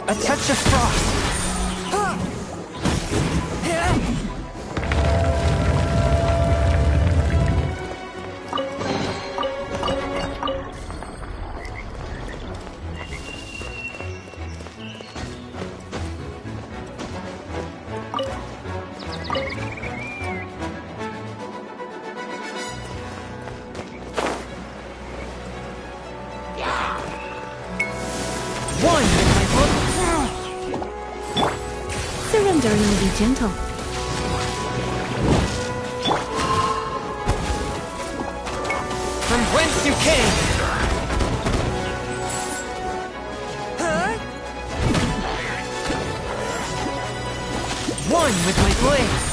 A touch of frost. Surrendering will be gentle. From whence you came! One with my blade!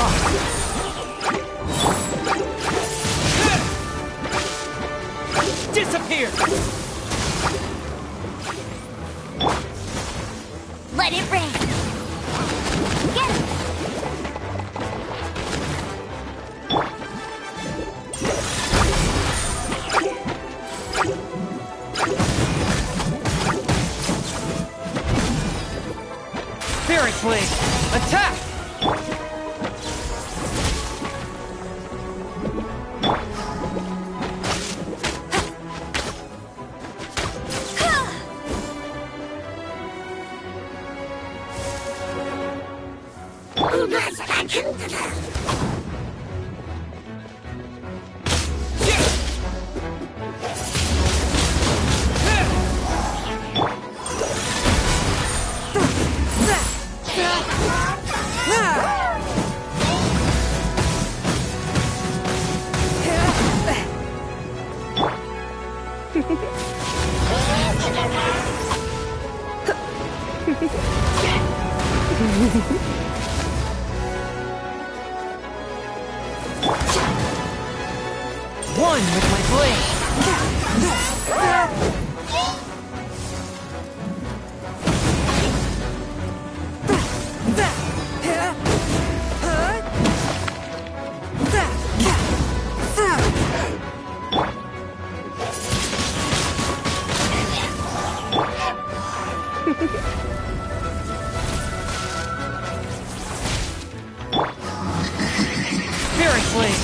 frost! Disappear! Let it rain! Get it! Spirit Blade! Attack! One with my blade! Spirit Blade!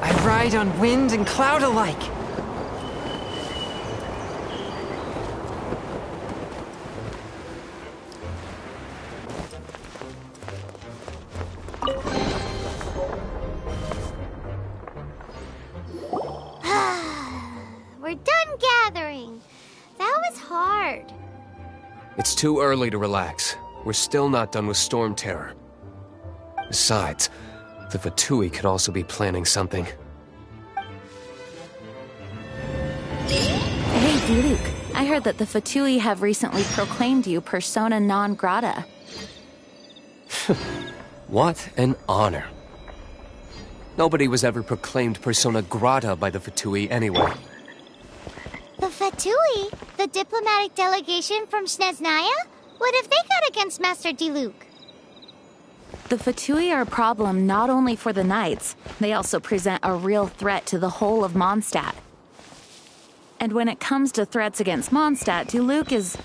I ride on wind and cloud alike. We're done gathering. That was hard. It's too early to relax. We're still not done with Storm Terror. Besides, the Fatui could also be planning something. Hey, Diluc. I heard that the Fatui have recently proclaimed you persona non grata. What an honor. Nobody was ever proclaimed persona grata by the Fatui anyway. The Fatui? The diplomatic delegation from Snezhnaya? What have they got against Master Diluc? The Fatui are a problem not only for the Knights, they also present a real threat to the whole of Mondstadt. And when it comes to threats against Mondstadt, Diluc is...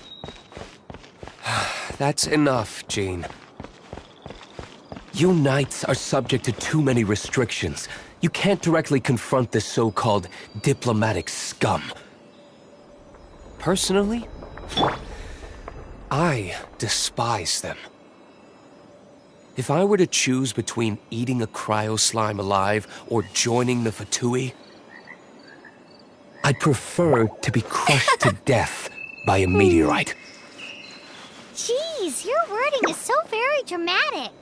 That's enough, Jean. You Knights are subject to too many restrictions. You can't directly confront this so-called diplomatic scum. Personally, I despise them. If I were to choose between eating a cryo-slime alive or joining the Fatui, I'd prefer to be crushed to death by a meteorite. Jeez, your wording is so very dramatic.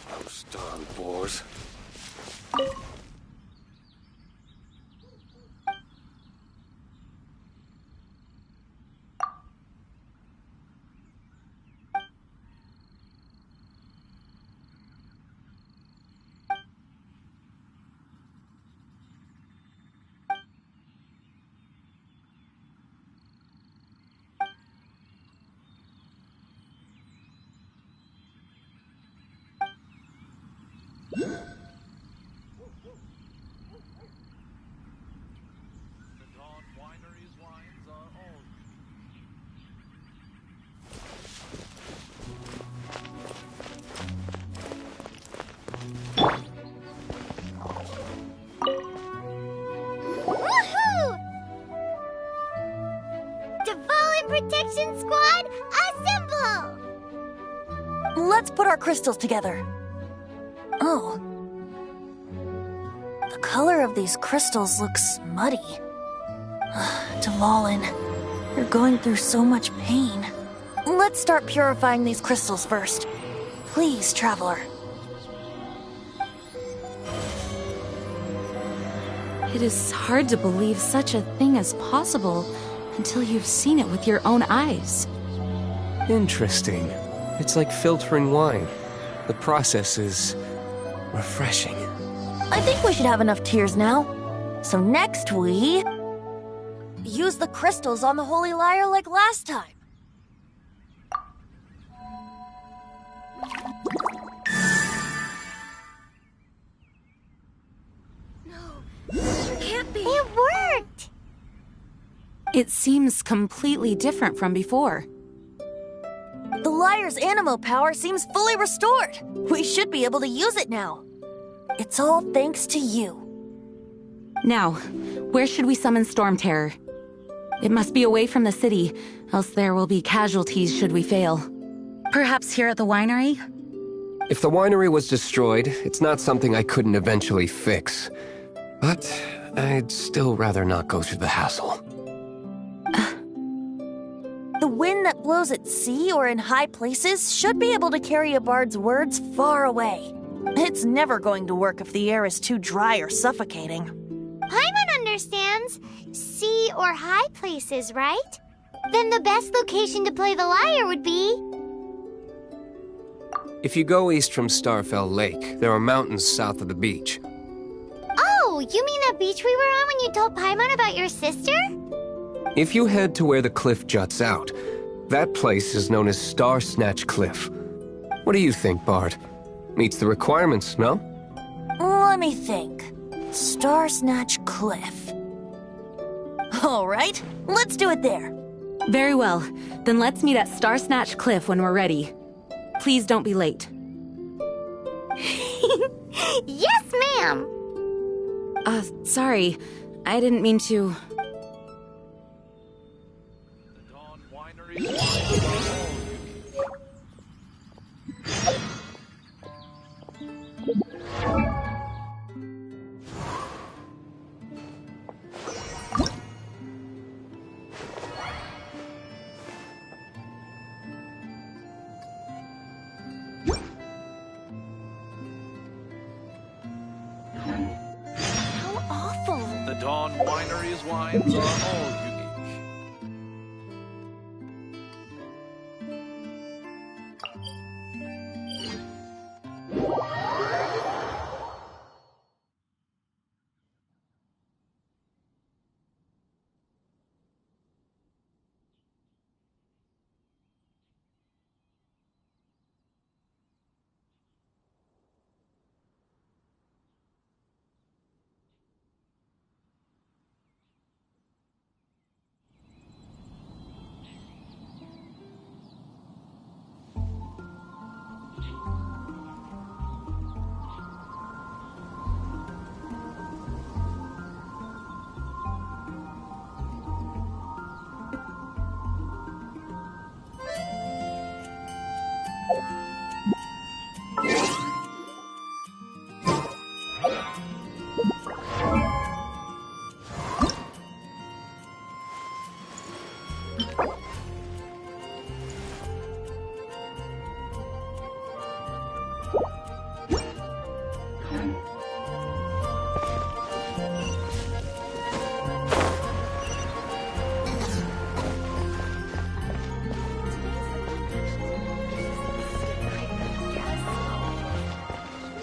Those darn boars. Protection Squad, assemble! Let's put our crystals together. Oh. The color of these crystals looks muddy. Dvalin, you're going through so much pain. Let's start purifying these crystals first. Please, Traveler. It is hard to believe such a thing is possible until you've seen it with your own eyes. Interesting. It's like filtering wine. The process is refreshing. I think we should have enough tears now. So next we use the crystals on the Holy Lyre like last time. Can't be. It worked! It seems completely different from before. The Lyre's animo power seems fully restored. We should be able to use it now. It's all thanks to you. Now, where should we summon Storm Terror? It must be away from the city, else there will be casualties should we fail. Perhaps here at the winery? If the winery was destroyed, it's not something I couldn't eventually fix. But I'd still rather not go through the hassle. The wind that blows at sea or in high places should be able to carry a bard's words far away. It's never going to work if the air is too dry or suffocating. Paimon understands sea or high places, right? Then the best location to play the lyre would be... If you go east from Starfell Lake, there are mountains south of the beach. Oh, you mean that beach we were on when you told Paimon about your sister? If you head to where the cliff juts out, that place is known as Star Snatch Cliff. What do you think, Bard? Meets the requirements, no? Let me think. Star Snatch Cliff. All right, let's do it there. Very well. Then let's meet at Star Snatch Cliff when we're ready. Please don't be late. Yes, ma'am! Sorry. I didn't mean to... The Dawn Winery's wines are all unique.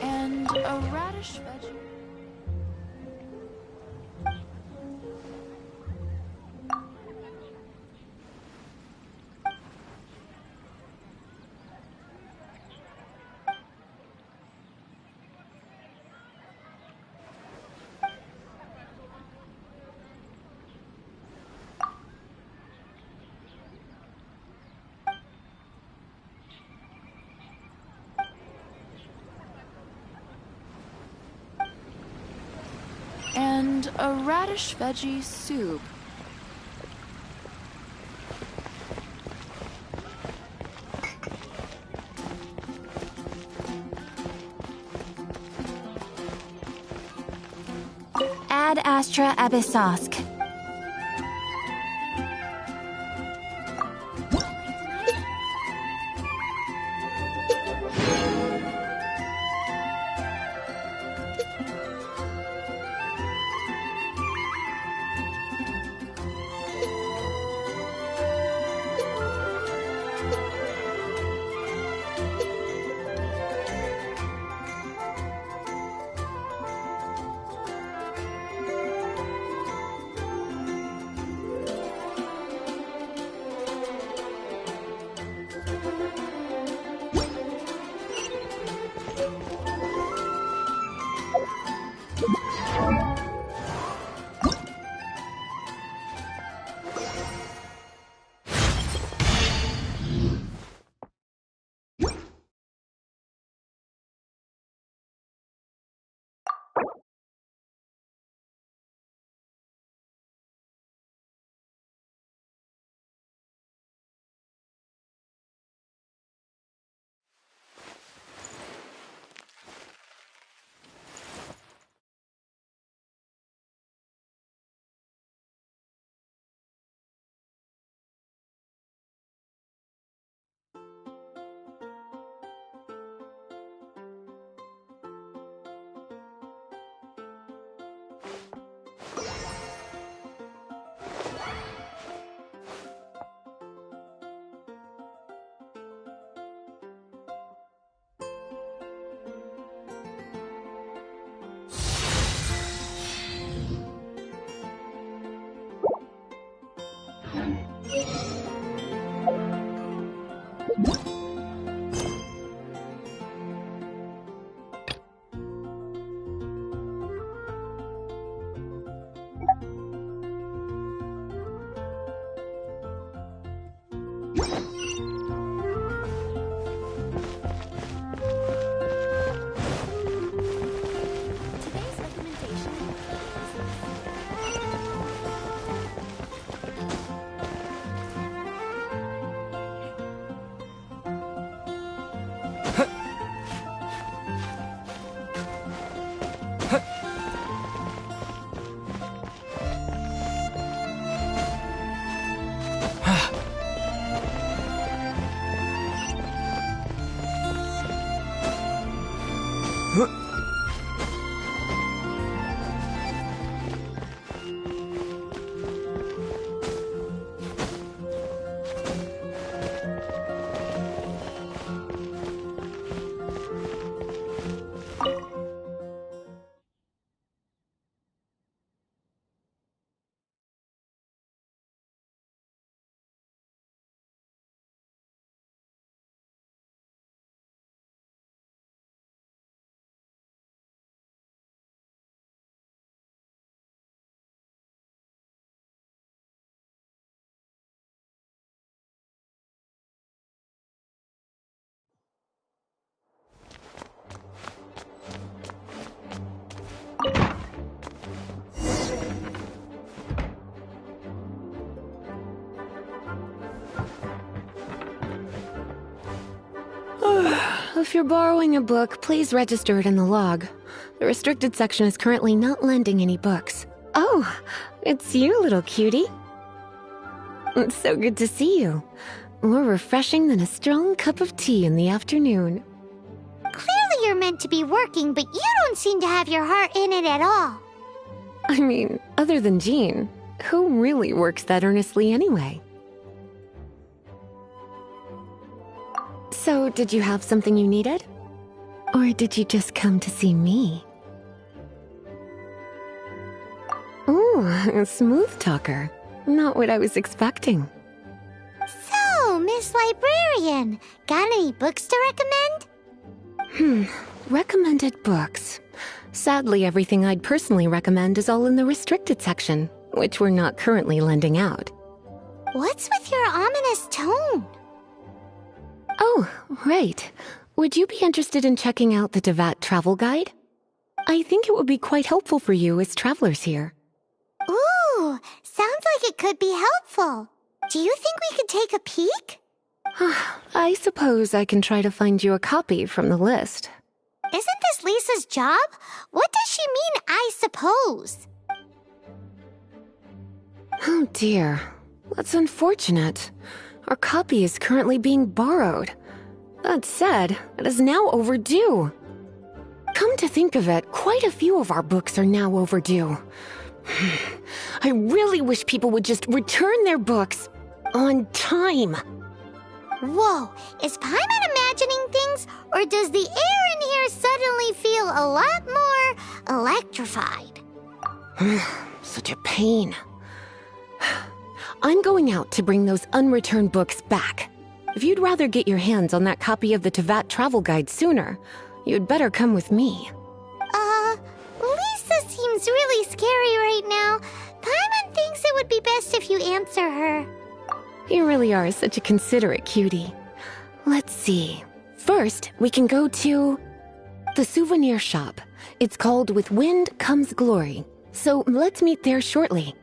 And a radish veggie. And a radish veggie soup. Ad Astra Abyssosk. If you're borrowing a book, please register it in the log. The restricted section is currently not lending any books. Oh, it's you, little cutie. It's so good to see you. More refreshing than a strong cup of tea in the afternoon. Clearly you're meant to be working, but you don't seem to have your heart in it at all. I mean, other than Jean, who really works that earnestly anyway? So, did you have something you needed? Or did you just come to see me? Ooh, a smooth talker. Not what I was expecting. So, Miss Librarian, got any books to recommend? Recommended books. Sadly, everything I'd personally recommend is all in the restricted section, which we're not currently lending out. What's with your ominous tone? Oh, right. Would you be interested in checking out the Devat travel guide? I think it would be quite helpful for you as travelers here. Ooh, sounds like it could be helpful. Do you think we could take a peek? I suppose I can try to find you a copy from the list. Isn't this Lisa's job? What does she mean, I suppose? Oh dear, that's unfortunate. Our copy is currently being borrowed. That said, it is now overdue. Come to think of it, quite a few of our books are now overdue. I really wish people would just return their books on time. Whoa, is Paimon imagining things, or does the air in here suddenly feel a lot more electrified? Such a pain. I'm going out to bring those unreturned books back. If you'd rather get your hands on that copy of the Tevat travel guide sooner, you'd better come with me. Lisa seems really scary right now. Paimon thinks it would be best if you answer her. You really are such a considerate cutie. Let's see. First, we can go to the souvenir shop. It's called With Wind Comes Glory. So let's meet there shortly.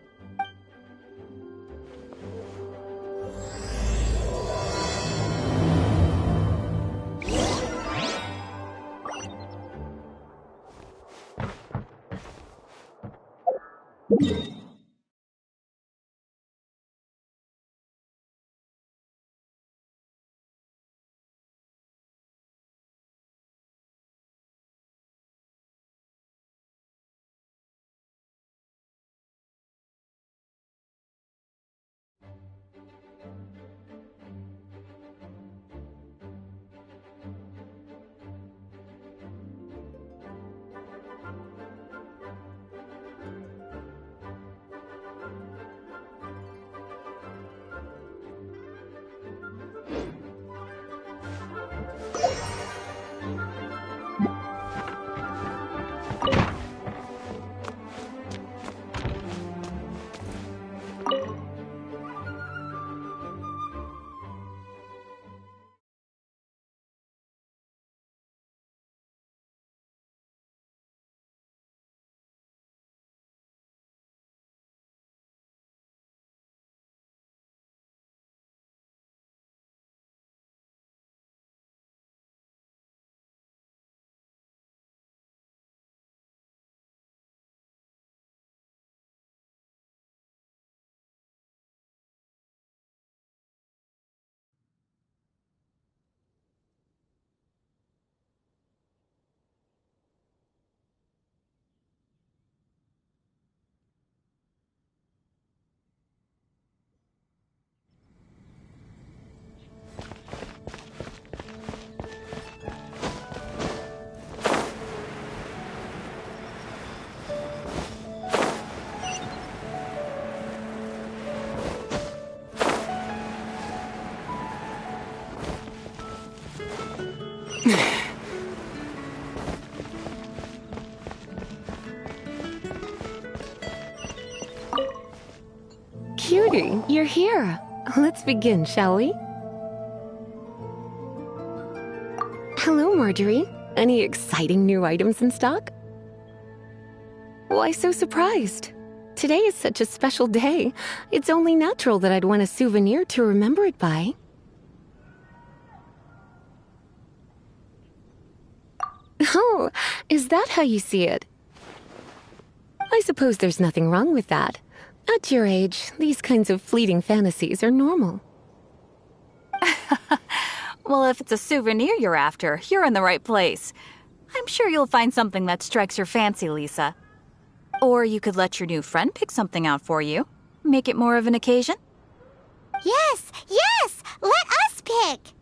Hey, you're here. Let's begin, shall we? Hello, Marjorie. Any exciting new items in stock? Why so surprised? Today is such a special day. It's only natural that I'd want a souvenir to remember it by. Oh, is that how you see it? I suppose there's nothing wrong with that. At your age, these kinds of fleeting fantasies are normal. Well, if it's a souvenir you're after, you're in the right place. I'm sure you'll find something that strikes your fancy, Lisa. Or you could let your new friend pick something out for you. Make it more of an occasion. Yes, yes! Let us pick!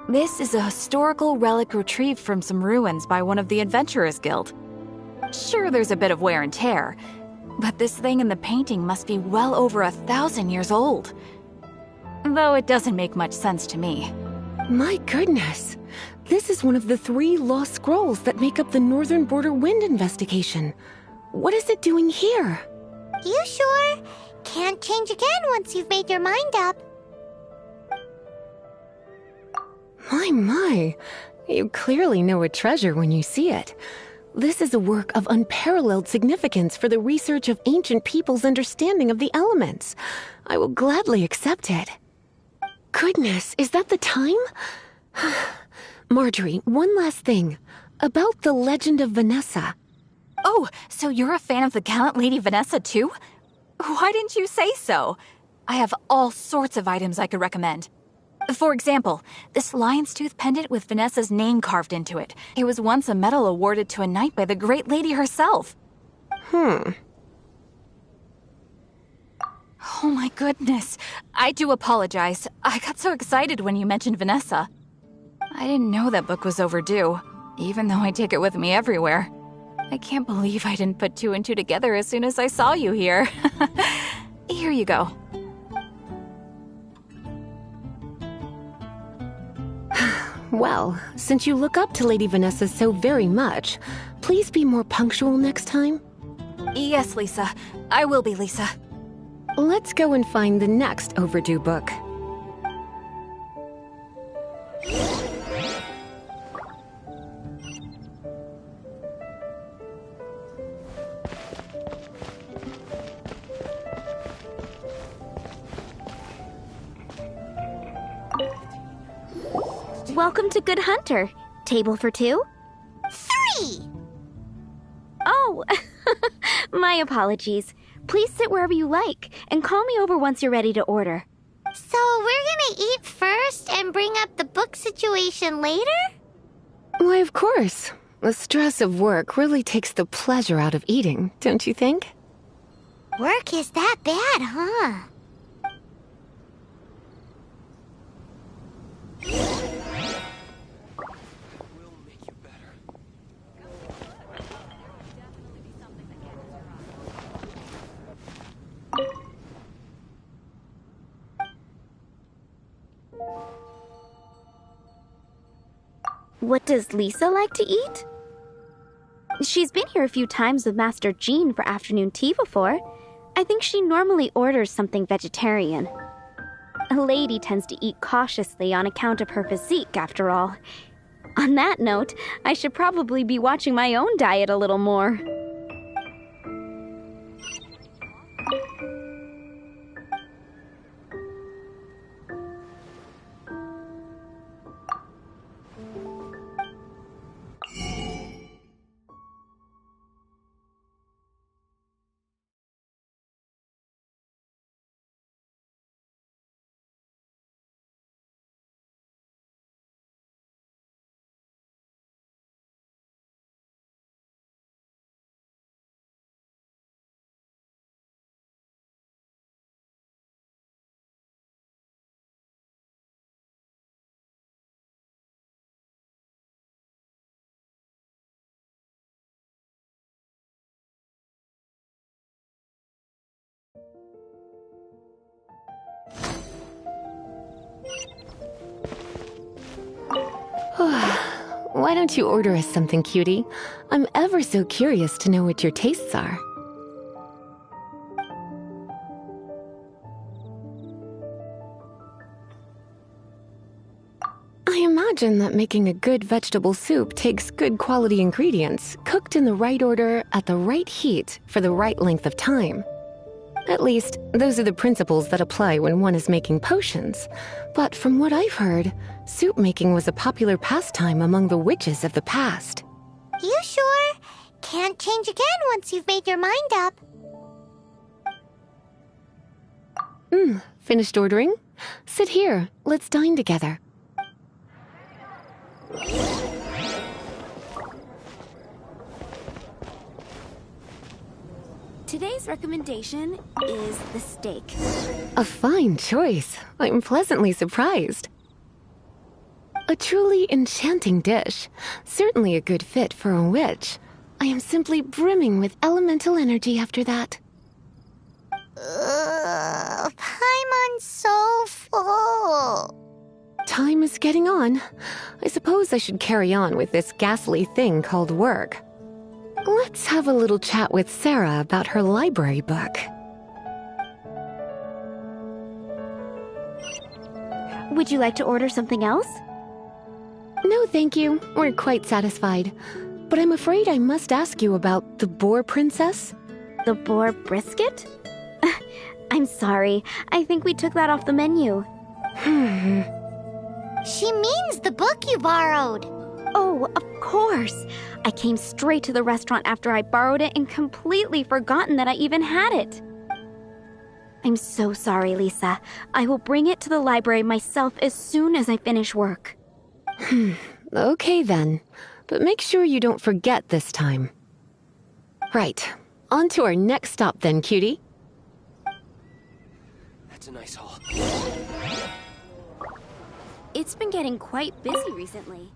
This is a historical relic retrieved from some ruins by one of the Adventurers Guild. Sure, there's a bit of wear and tear, but this thing in the painting must be well over 1,000 years old. Though it doesn't make much sense to me. My goodness. This is one of the 3 lost scrolls that make up the Northern Border Wind investigation. What is it doing here? You sure? Can't change again once you've made your mind up. My. You clearly know a treasure when you see it. This is a work of unparalleled significance for the research of ancient people's understanding of the elements. I will gladly accept it. Goodness, is that the time? Marjorie, one last thing. About the legend of Vanessa. Oh, so you're a fan of the gallant Lady Vanessa too? Why didn't you say so? I have all sorts of items I could recommend. For example, this lion's tooth pendant with Vanessa's name carved into it. It was once a medal awarded to a knight by the great lady herself. Oh my goodness. I do apologize. I got so excited when you mentioned Vanessa. I didn't know that book was overdue, even though I take it with me everywhere. I can't believe I didn't put 2 and 2 together as soon as I saw you here. Here you go. Well, since you look up to Lady Vanessa so very much, please be more punctual next time. Yes, Lisa. I will be, Lisa. Let's go and find the next overdue book. Welcome to Good Hunter. Table for 2? 3! Oh, my apologies. Please sit wherever you like, and call me over once you're ready to order. So we're gonna eat first and bring up the book situation later? Why, of course. The stress of work really takes the pleasure out of eating, don't you think? Work is that bad, huh? What does Lisa like to eat? She's been here a few times with Master Jean for afternoon tea before. I think she normally orders something vegetarian. A lady tends to eat cautiously on account of her physique, after all. On that note, I should probably be watching my own diet a little more. why don't you order us something, cutie? I'm ever so curious to know what your tastes are. I imagine that making a good vegetable soup takes good quality ingredients, cooked in the right order, at the right heat, for the right length of time. At least, those are the principles that apply when one is making potions. But from what I've heard, soup making was a popular pastime among the witches of the past. You sure? Can't change again once you've made your mind up. Finished ordering? Sit here, let's dine together. Today's recommendation is the steak. A fine choice. I'm pleasantly surprised. A truly enchanting dish. Certainly a good fit for a witch. I am simply brimming with elemental energy after that. Paimon's so full. Time is getting on. I suppose I should carry on with this ghastly thing called work. Let's have a little chat with Sarah about her library book. Would you like to order something else? No, thank you. We're quite satisfied. But I'm afraid I must ask you about the boar princess. The boar brisket? I'm sorry. I think we took that off the menu. She means the book you borrowed. Oh, of course. I came straight to the restaurant after I borrowed it and completely forgotten that I even had it. I'm so sorry, Lisa. I will bring it to the library myself as soon as I finish work. Okay then. But make sure you don't forget this time. Right. On to our next stop then, cutie. That's a nice haul. It's been getting quite busy recently.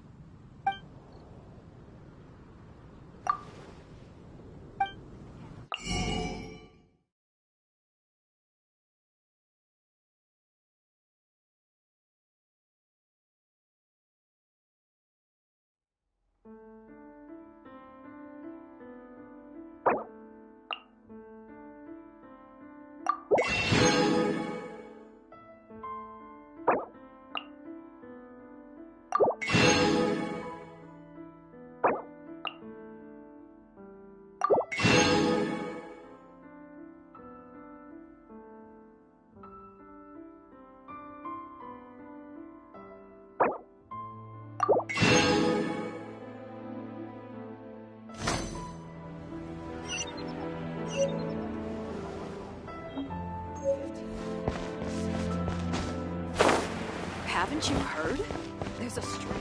Haven't you heard? There's a strange...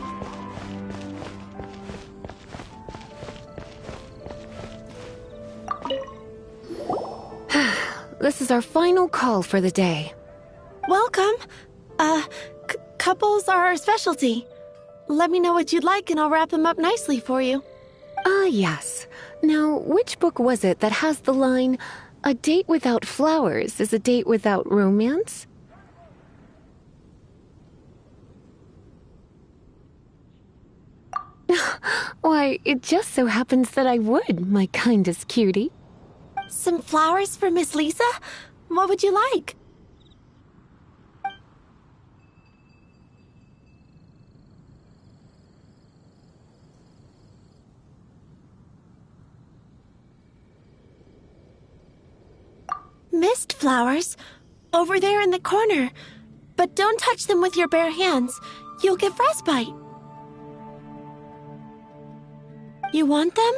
This is our final call for the day. Welcome. Couples are our specialty. Let me know what you'd like and I'll wrap them up nicely for you. Yes. Now, which book was it that has the line, "A date without flowers is a date without romance"? Why, it just so happens that I would, my kindest cutie. Some flowers for Miss Lisa? What would you like? Mist flowers? Over there in the corner. But don't touch them with your bare hands. You'll get frostbite. You want them?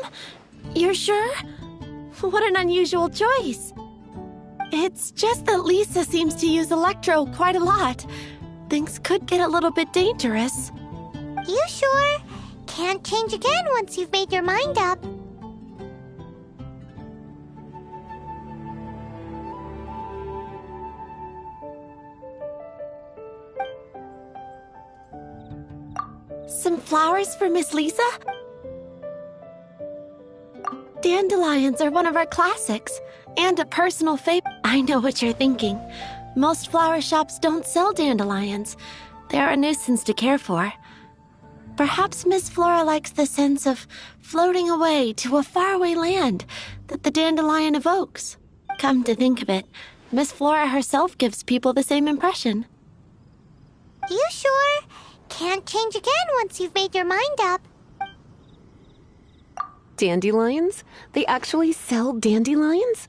You're sure? What an unusual choice. It's just that Lisa seems to use Electro quite a lot. Things could get a little bit dangerous. You sure? Can't change again once you've made your mind up. Some flowers for Miss Lisa? Dandelions are one of our classics, and a personal favorite. I know what you're thinking. Most flower shops don't sell dandelions. They're a nuisance to care for. Perhaps Miss Flora likes the sense of floating away to a faraway land that the dandelion evokes. Come to think of it, Miss Flora herself gives people the same impression. You sure? Can't change again once you've made your mind up. Dandelions? They actually sell dandelions?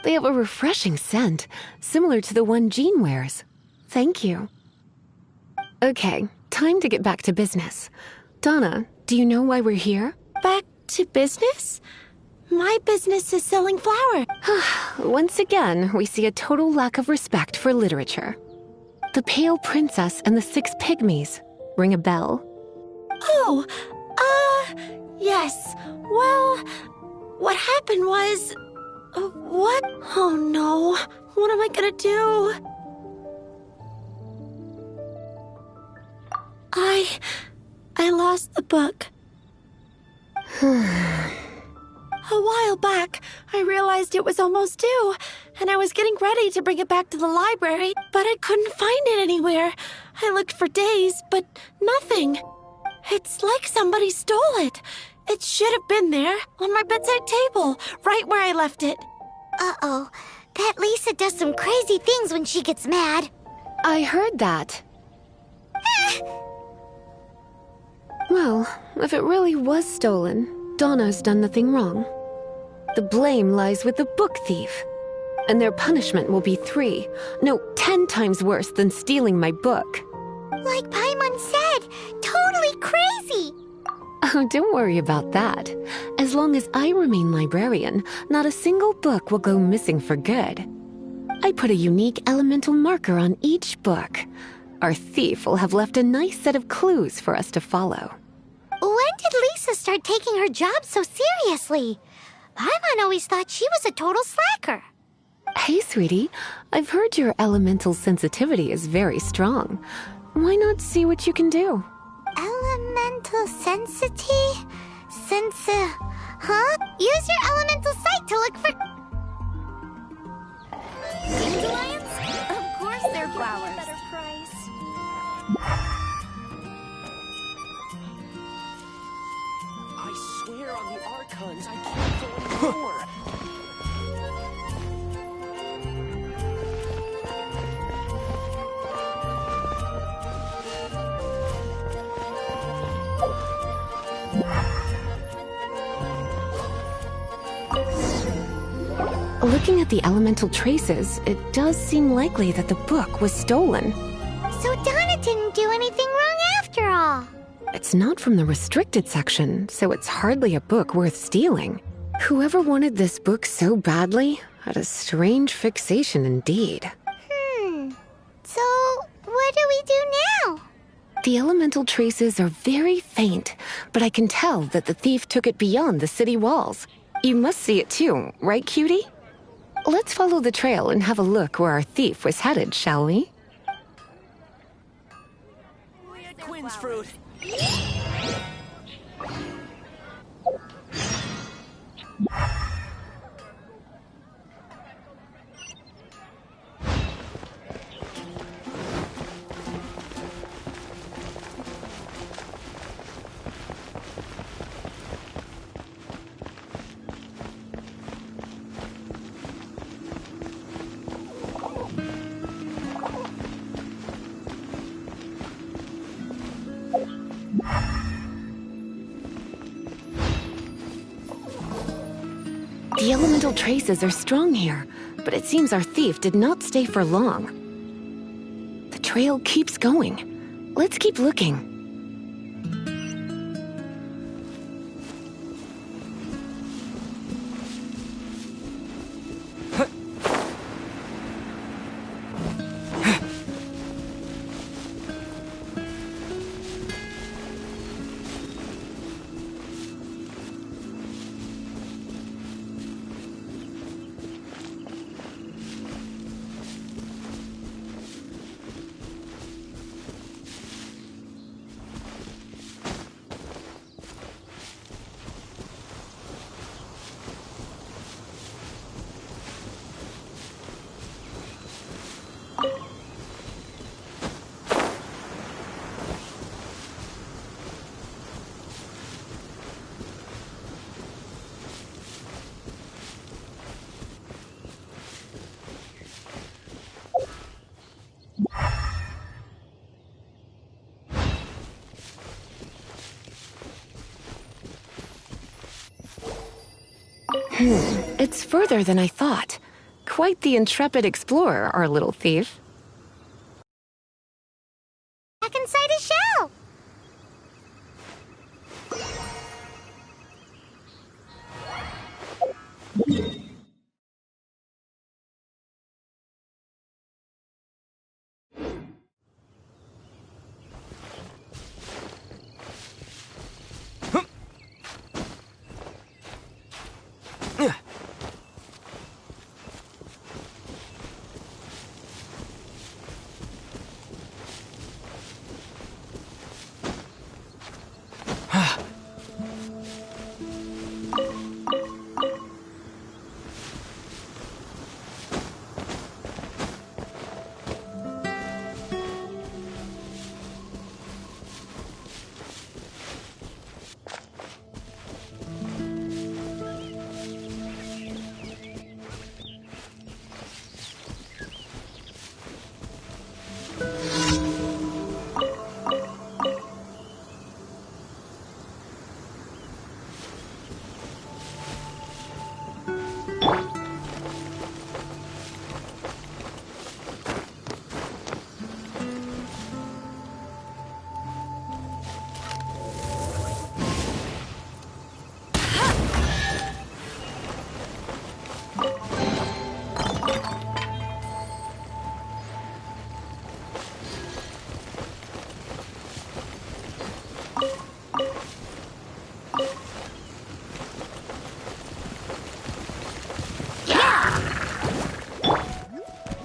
They have a refreshing scent, similar to the one Jean wears. Thank you. Okay, time to get back to business. Donna, do you know why we're here? Back to business? My business is selling flour. Once again, we see a total lack of respect for literature. The Pale Princess and the Six Pygmies. Ring a bell? Oh, yes. Well, what happened was... what? Oh no, what am I gonna do? I lost the book. A while back, I realized it was almost due, and I was getting ready to bring it back to the library, but I couldn't find it anywhere. I looked for days, but nothing. It's like somebody stole it. It should have been there, on my bedside table, right where I left it. Uh-oh. That Lisa does some crazy things when she gets mad. I heard that. Well, if it really was stolen, Donna's done nothing wrong. The blame lies with the book thief. And their punishment will be 10 times worse than stealing my book. Like Paimon said, totally crazy. Oh, don't worry about that. As long as I remain librarian, not a single book will go missing for good. I put a unique elemental marker on each book. Our thief will have left a nice set of clues for us to follow. When did Lisa start taking her job so seriously? Paimon always thought she was a total slacker. Hey, sweetie, I've heard your elemental sensitivity is very strong. Why not see what you can do? Elemental sensity? Huh? Use your elemental sight to look for... Dandelions? Of course they're flowers. Better price. I swear on the Archons, I can't go anymore. Looking at the elemental traces, it does seem likely that the book was stolen. So Donna didn't do anything wrong after all. It's not from the restricted section, so it's hardly a book worth stealing. Whoever wanted this book so badly had a strange fixation indeed. So what do we do now? The elemental traces are very faint, but I can tell that the thief took it beyond the city walls. You must see it too, right, cutie? Let's follow the trail and have a look where our thief was headed, shall we? Quinn's fruit. The elemental traces are strong here, but it seems our thief did not stay for long. The trail keeps going. Let's keep looking. It's further than I thought. Quite the intrepid explorer, our little thief. Back inside his shell.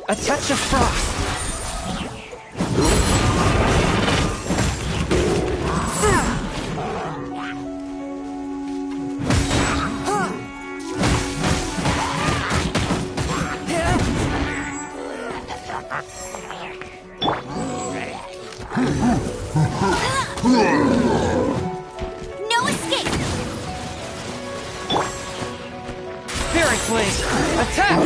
A touch of frost. No escape. Spirit Blade. Attack!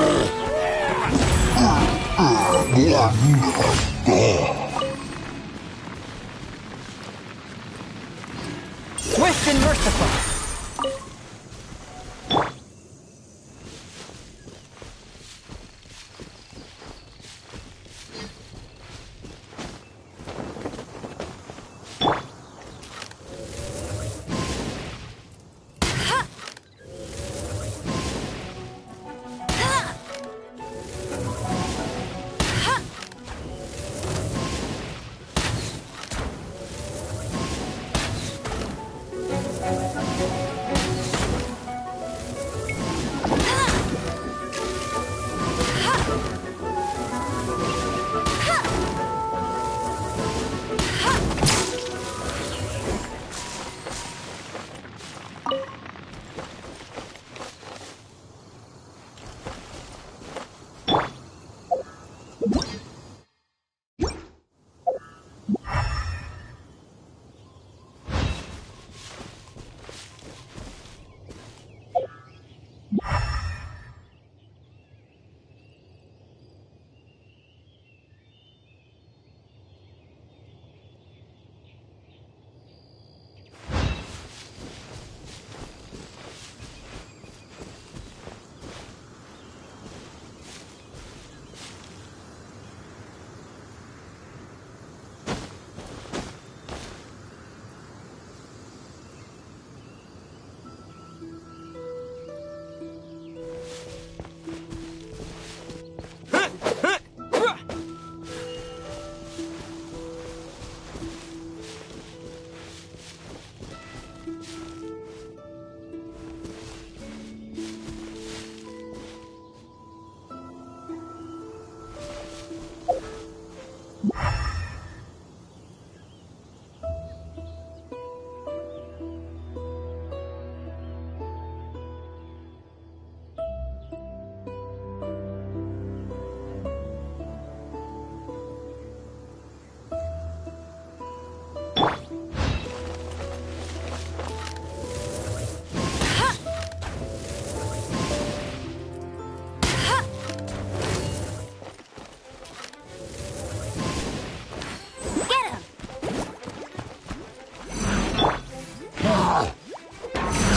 Swift and merciful.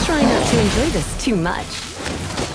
Try not to enjoy this too much.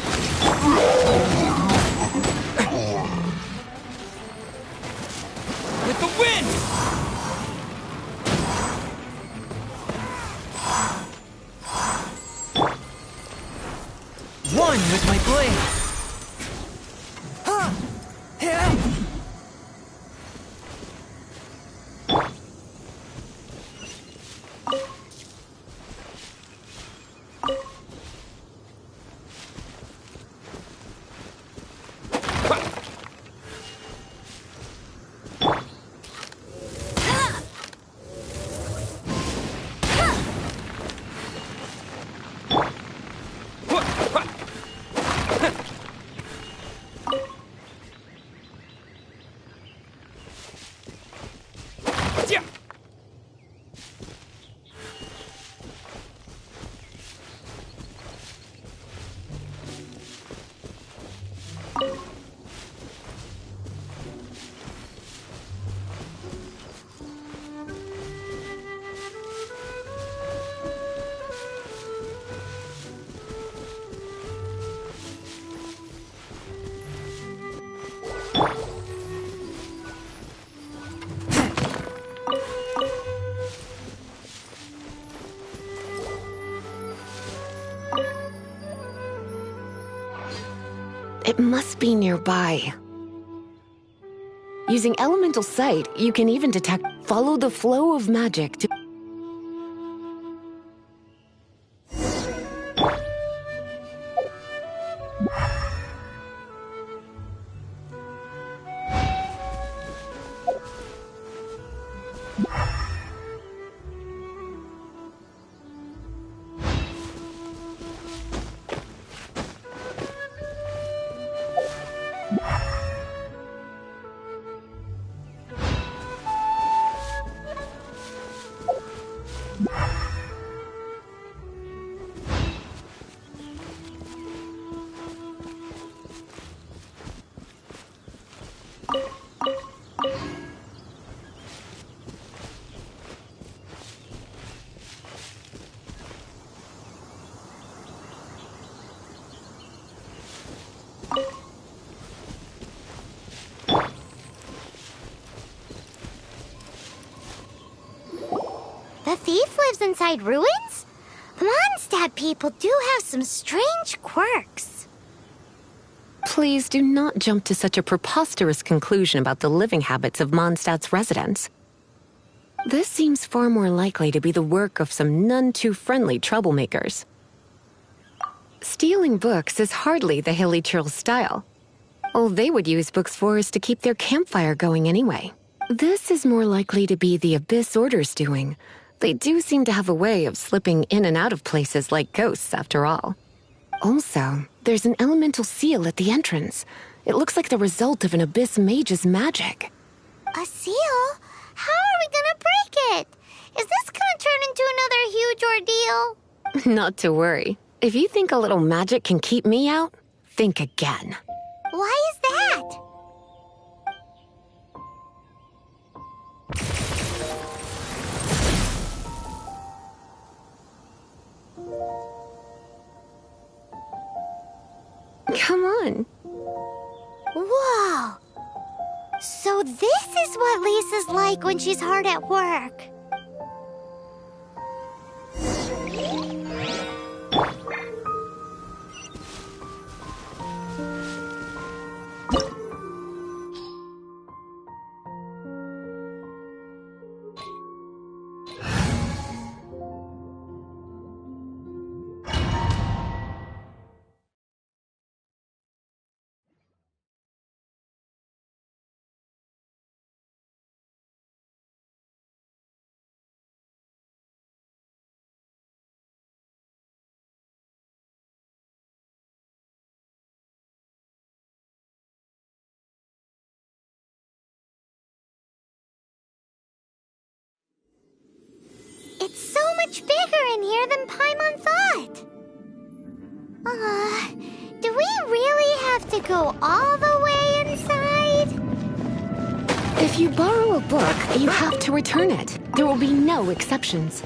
It must be nearby. Using elemental sight, you can even detect follow the flow of magic to... The thief lives inside ruins? Mondstadt people do have some strange quirks. Please do not jump to such a preposterous conclusion about the living habits of Mondstadt's residents. This seems far more likely to be the work of some none-too-friendly troublemakers. Stealing books is hardly the Hilly Churl's style. All they would use books for is to keep their campfire going anyway. This is more likely to be the Abyss Order's doing. They do seem to have a way of slipping in and out of places like ghosts, after all. Also, there's an elemental seal at the entrance. It looks like the result of an Abyss mage's magic. A seal? How are we gonna break it? Is this gonna turn into another huge ordeal? Not to worry. If you think a little magic can keep me out, think again. Why is that? Come on. Whoa! So this is what Lisa's like when she's hard at work. It's so much bigger in here than Paimon thought. Do we really have to go all the way inside? If you borrow a book, you have to return it. There will be no exceptions.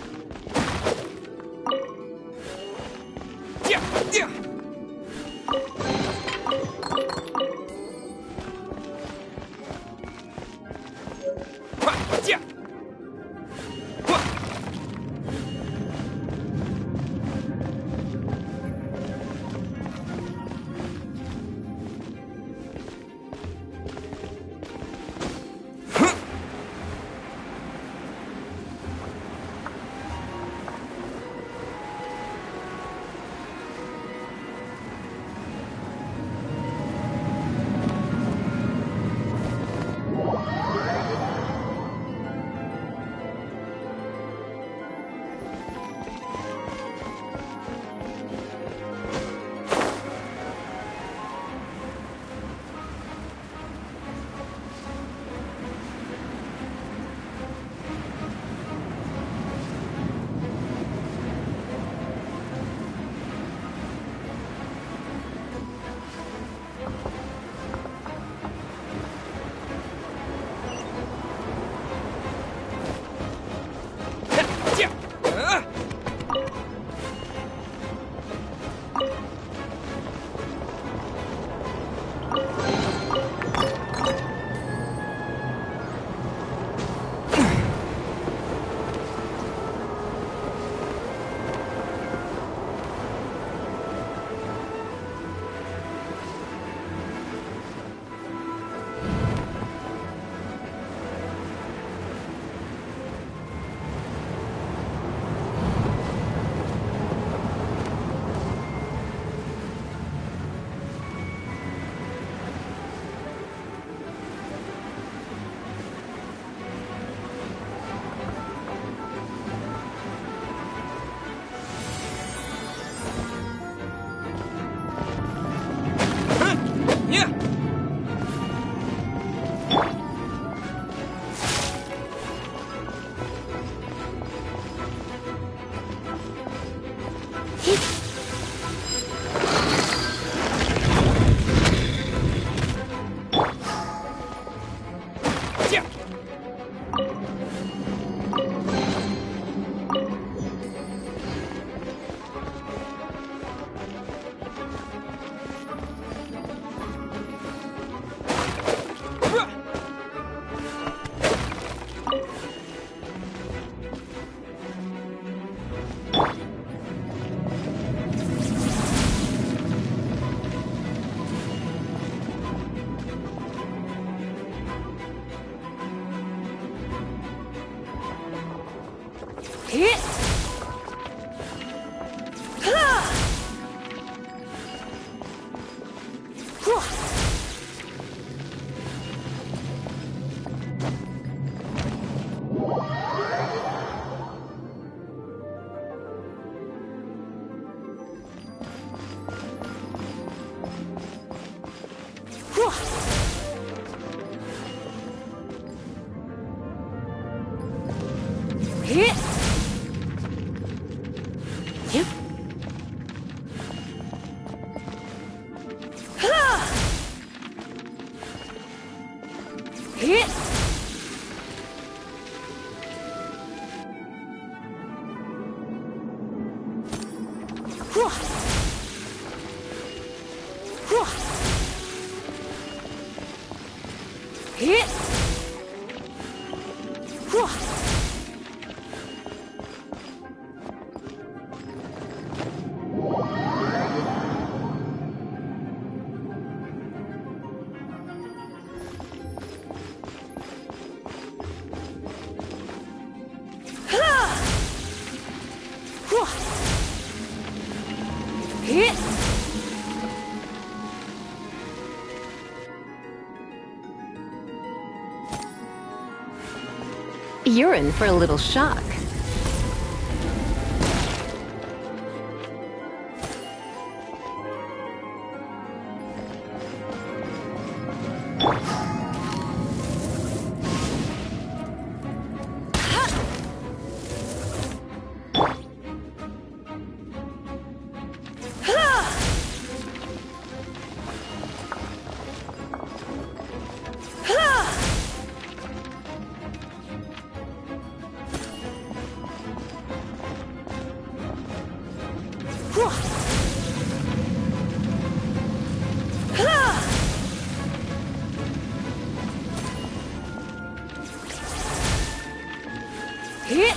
Hit! Ha! Hit! Yep. Ha! Hit! Hit! Hit! You're in for a little shock. Hit!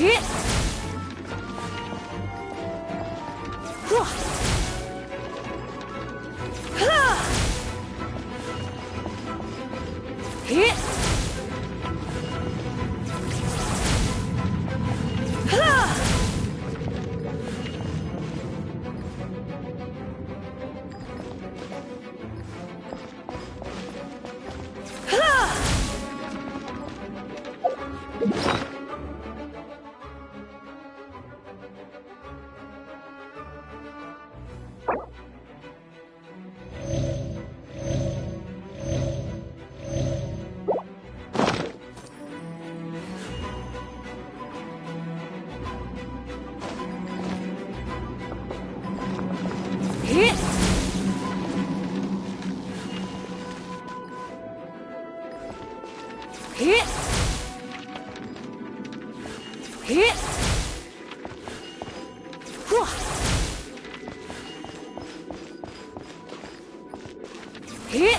Hit! Hit! Hit! Hit! Hit! Hit!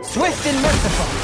Swift and merciful.